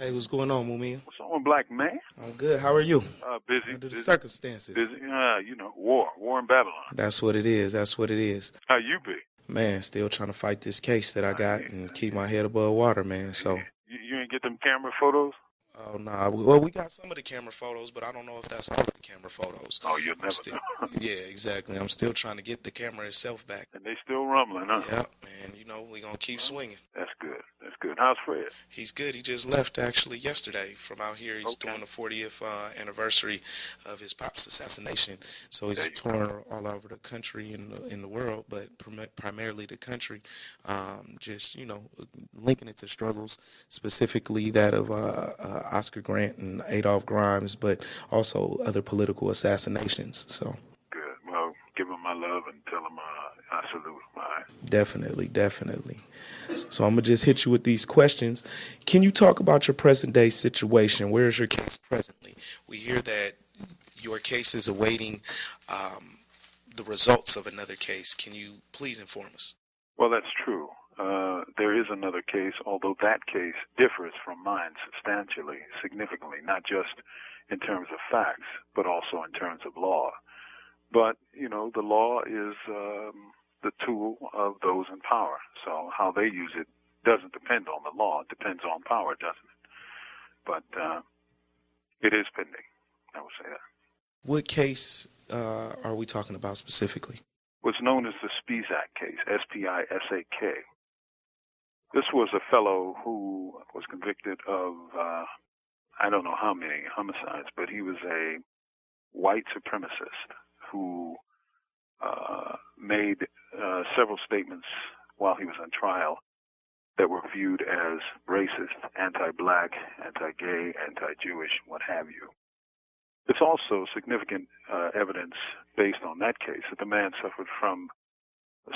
Hey, what's going on, Mumia? What's on, black man? I'm good. How are you? Busy, Under the busy, circumstances. busy. War in Babylon. That's what it is. That's what it is. How you be? Man, still trying to fight this case that I got Yeah, and keep my head above water, man. So, yeah. You ain't get them camera photos? oh nah. Well, we got some of the camera photos, but I don't know if that's all of the camera photos. Oh, you'll I'm never still, know. yeah, exactly. I'm still trying to get the camera itself back. And they still rumbling, huh? Yep, man. You know we gonna keep swinging. That's good. That's good. How's Fred? He's good. He just left actually yesterday from out here. He's Okay. doing the 40th anniversary of his pop's assassination. So he's There you touring all over the country and in the world, but primarily the country. Just linking it to struggles, specifically that of Oscar Grant and Adolph Grimes, but also other political assassinations. So Good. Well, give him my love and tell him I salute him. All right. definitely. So I'm gonna just hit you with these questions. Can you talk about your present day situation? Where is your case presently? We hear that your case is awaiting the results of another case. Can you please inform us? Well, that's true. There is another case, although that case differs from mine substantially, significantly, not just in terms of facts, but also in terms of law. But, the law is the tool of those in power. So how they use it doesn't depend on the law. It depends on power, doesn't it? But it is pending, I will say that. What case are we talking about specifically? What's known as the Spisak case, S-P-I-S-A-K. This was a fellow who was convicted of, I don't know how many homicides, but he was a white supremacist who made several statements while he was on trial that were viewed as racist, anti-black, anti-gay, anti-Jewish, what have you. There's also significant evidence based on that case that the man suffered from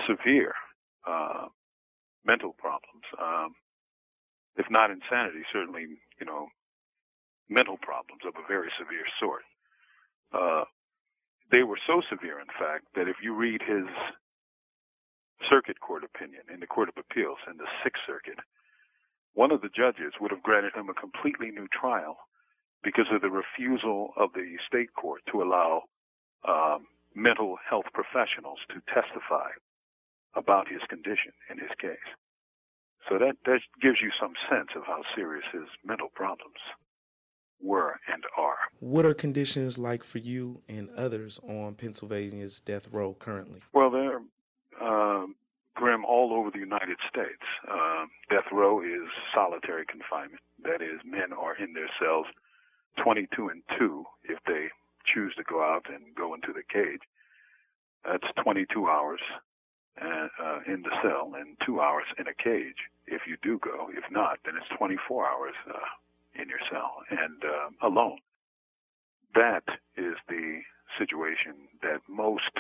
severe mental problems, if not insanity, certainly, mental problems of a very severe sort. They were so severe, in fact, that if you read his circuit court opinion in the Court of Appeals in the Sixth Circuit, one of the judges would have granted him a completely new trial because of the refusal of the state court to allow mental health professionals to testify about his condition in his case. So that gives you some sense of how serious his mental problems were and are. What are conditions like for you and others on Pennsylvania's death row currently? Well, they're grim all over the United States. Death row is solitary confinement. That is, men are in their cells 22 and 2 if they choose to go out and go into the cage. That's 22 hours in the cell and 2 hours in a cage if you do go. If not, then it's 24 hours in your cell and alone. That is the situation that most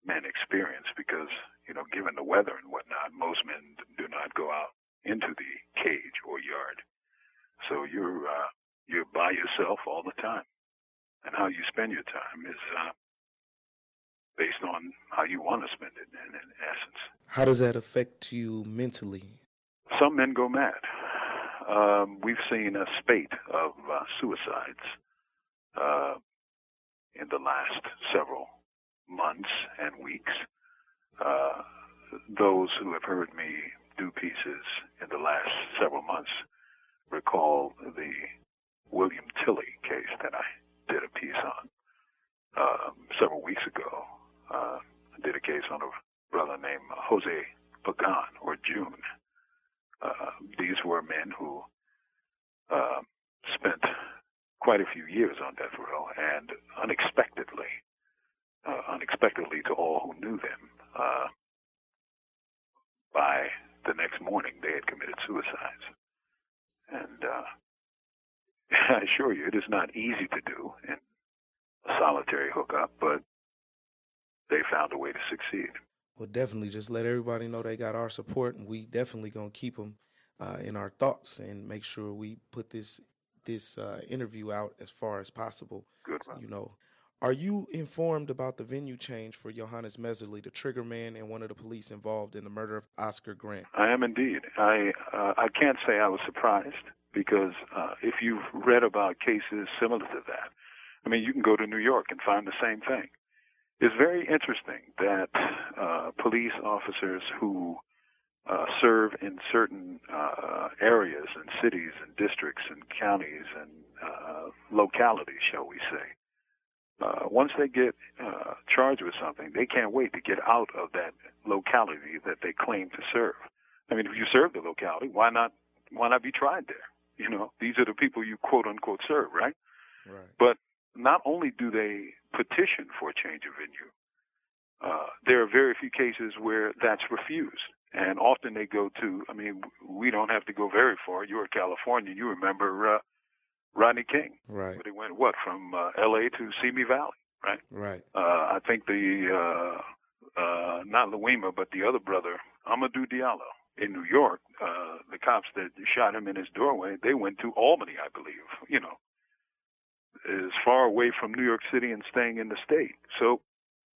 men experience because, given the weather and whatnot, most men do not go out into the cage or yard. So you're by yourself all the time. And how you spend your time is based on how you want to spend it, in essence. How does that affect you mentally? Some men go mad. We've seen a spate of suicides in the last several months and weeks. Those who have heard me do pieces in the last several months recall the William Tilley case that I did a piece on several weeks ago. I did a case on a brother named Jose Pagan, or June. These were men who spent quite a few years on death row, and unexpectedly to all who knew them, by the next morning they had committed suicides. And I assure you, it is not easy to do in a solitary hookup, but they found a way to succeed. Well, definitely just let everybody know they got our support, and we definitely going to keep them in our thoughts and make sure we put this interview out as far as possible. Good. Are you informed about the venue change for Johannes Meserly, the trigger man and one of the police involved in the murder of Oscar Grant? I am indeed. I can't say I was surprised because if you've read about cases similar to that, I mean, you can go to New York and find the same thing. It's very interesting that police officers who serve in certain areas and cities and districts and counties and localities, shall we say, once they get charged with something, they can't wait to get out of that locality that they claim to serve. I mean, if you serve the locality, why not be tried there? You know, these are the people you quote unquote serve, right? Right. But not only do they petition for a change of venue, there are very few cases where that's refused. And often they go to, I mean, we don't have to go very far. You're a Californian. You remember Rodney King. Right. Where they went, from L.A. to Simi Valley, right? Right. I think not Louima, but the other brother, Amadou Diallo, in New York, the cops that shot him in his doorway, they went to Albany, I believe, you know, as far away from New York City and staying in the state. So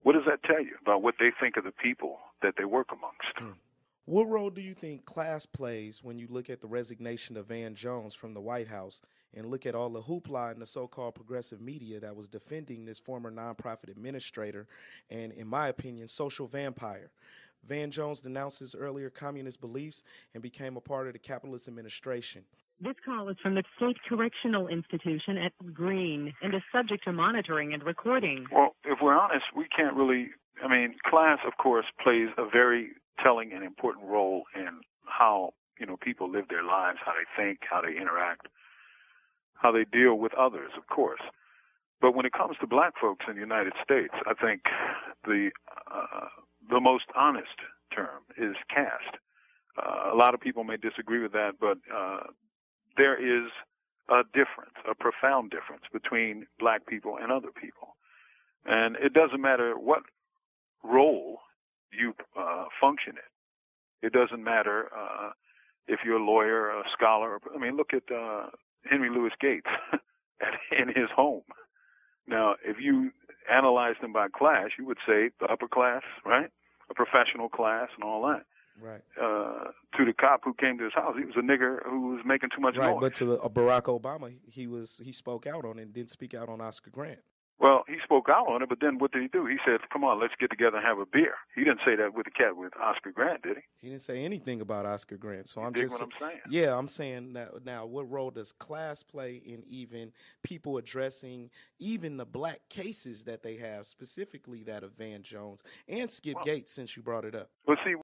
what does that tell you about what they think of the people that they work amongst? What role do you think class plays when you look at the resignation of Van Jones from the White House and look at all the hoopla in the so-called progressive media that was defending this former nonprofit administrator and, in my opinion, social vampire? Van Jones denounced his earlier communist beliefs and became a part of the capitalist administration. This call is from the State Correctional Institution at Green and is subject to monitoring and recording. Well, if we're honest, we can't really, I mean, class, of course, plays a very telling and important role in how, you know, people live their lives, how they think, how they interact, how they deal with others, of course. But when it comes to black folks in the United States, I think the most honest term is caste. A lot of people may disagree with that, but there is a difference, a profound difference between black people and other people. And it doesn't matter what role you function in. It doesn't matter if you're a lawyer, a scholar. I mean, look at Henry Louis Gates in his home. Now, if you analyzed him by class, you would say the upper class, right? A professional class and all that. Right. To the cop who came to his house, he was a nigger who was making too much noise. Right, but to Barack Obama, he spoke out on it and didn't speak out on Oscar Grant. Well, he spoke out on it, but then what did he do? He said, come on, let's get together and have a beer. He didn't say that with Oscar Grant, did he? He didn't say anything about Oscar Grant. So I'm saying? Yeah, I'm saying now what role does class play in even people addressing even the black cases that they have, specifically that of Van Jones and Skip Gates, since you brought it up? Well, see,